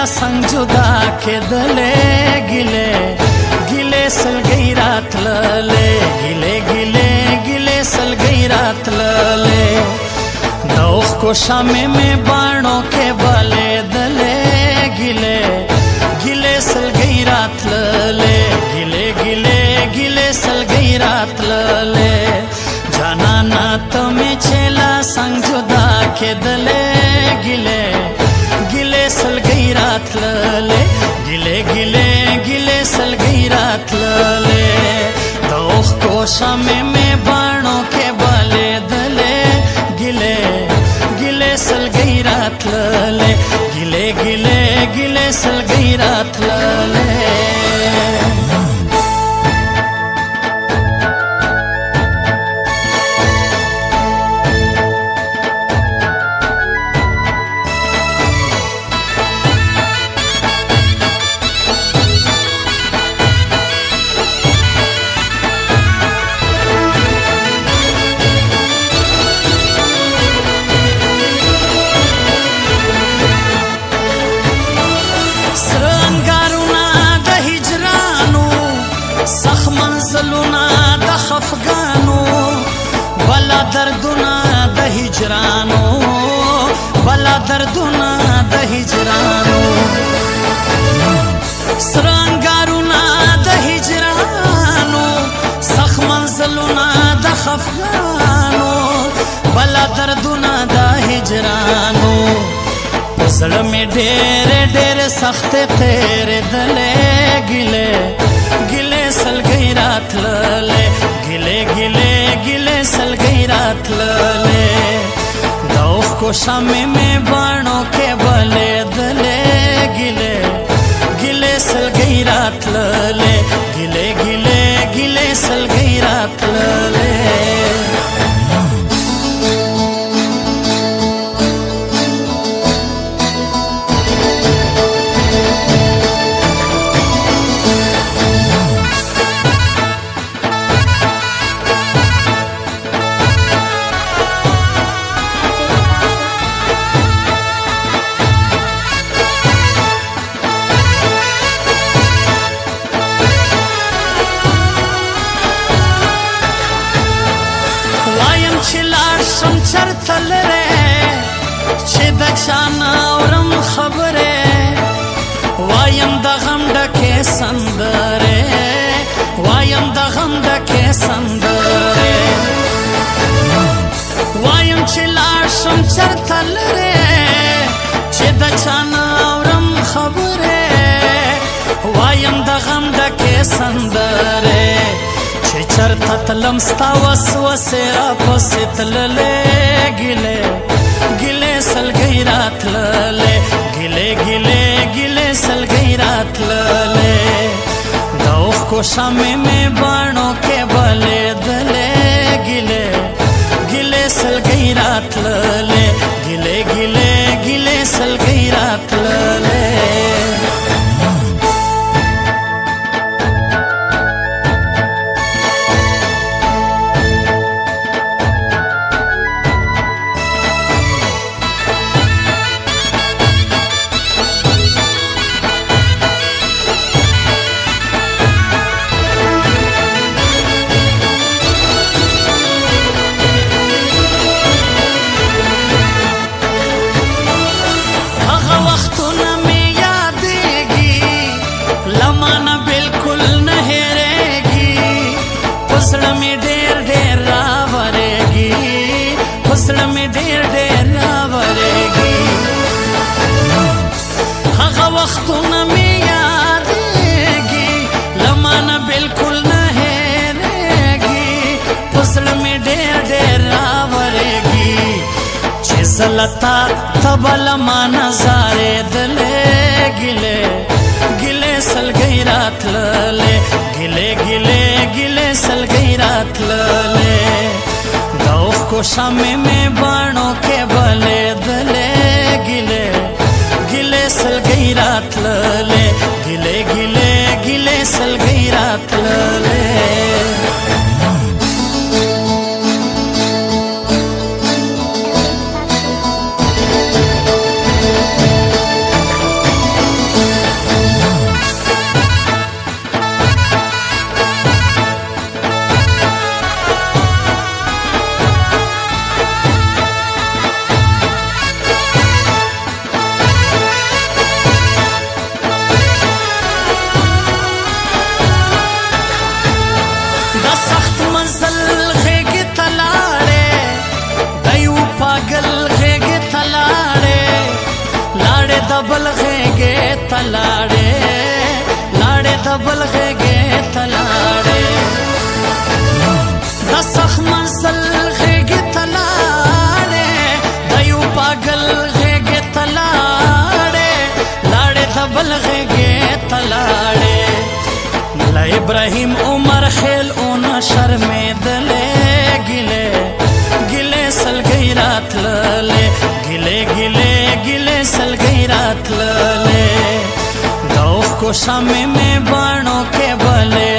چلا څنګ جدا کېدلې ګیلې ګیلې سلګۍ راتللې ګیلې ګیلې ګیلې سلګۍ راتللې د اوښکو شمې مې باڼو کې بلېدلې ګیلې ګیلې سلګۍ راتللې ګیلې ګیلې ګیلې سلګۍ راتللې جانانا ته مې چلا څنګ جدا کېدلې ګیلې ګیلې سلګۍ راتللې ګیلې ګیلې ګیلې سلګۍ راتللې د اوښکو شمې مې باڼو کې بلېدلې ګیلې ګیلې سلګۍ راتللې ګیلې ګیلې ګیلې سلګۍ راتللې दर्दुना د هجرانو بلا دردونا د هجرانو سرنګارونا د هجرانو سخ منزلونا د خفګانو بلا دردونا د هجرانو زړه مې ډېر ډېر سخت تیرې دلې ګیلې ګیلې سلګۍ راتللې ګیلې ګیلې ګیلې سلګۍ راتللې د اوښکو شمې مې باڼو کې بلېدلې ګیلې ګیلې سلګۍ راتللې ګیلې ګیلې ګیلې سلګۍ راتللې شم چرته لره چې د چا نه اورم خبرې وایم د غم ډکې سندرې وایم د غم ډکې سندرې وایم چې لاړ شم چرته لره چې د چا نه اورم خبرې وایم د غم ډکې سندرې چې چرته تلم ستا وسوسې راپسې تللې ګیلې ګیلې سلګۍ راتللې ګیلې ګیلې ګیلې سلګۍ راتللې د اوښکو شمې مې باڼو کې بلېدلې ګیلې ګیلې سلګۍ راتللې ګیلې ګیلې ګیلې سلګۍ راتللې زړه مې ډېر ډېر راورېږي هغه وختونه مې یادېږي له مانه بلکل نه هېرېږي په زړه مې ډېر ډېر راورېږي چې زه له تا ته به له مانه زارېدلې ګیلې ګیلې سلګۍ راتللې ګیلې ګیلې ګیلې سلګۍ راتللې د اوښکو شمې مې باڼو کې بلېدلې ګیلې ګیلې سلګۍ راتللې ګیلې ګیلې ګیلې سلګۍ راتللې तलाड़े लाड़े दबल गे तलाड़े दसख मंसल गे तलाड़े दयू पागल गे तलाड़े लाड़े दबल गे तलाड़े मला इब्राहिम उमर खेल ऊन शर्मे दले गिले गिले सल गई रात लले गिले गिले गिले सल गई रात लले दौख को शामे में बाणों के बले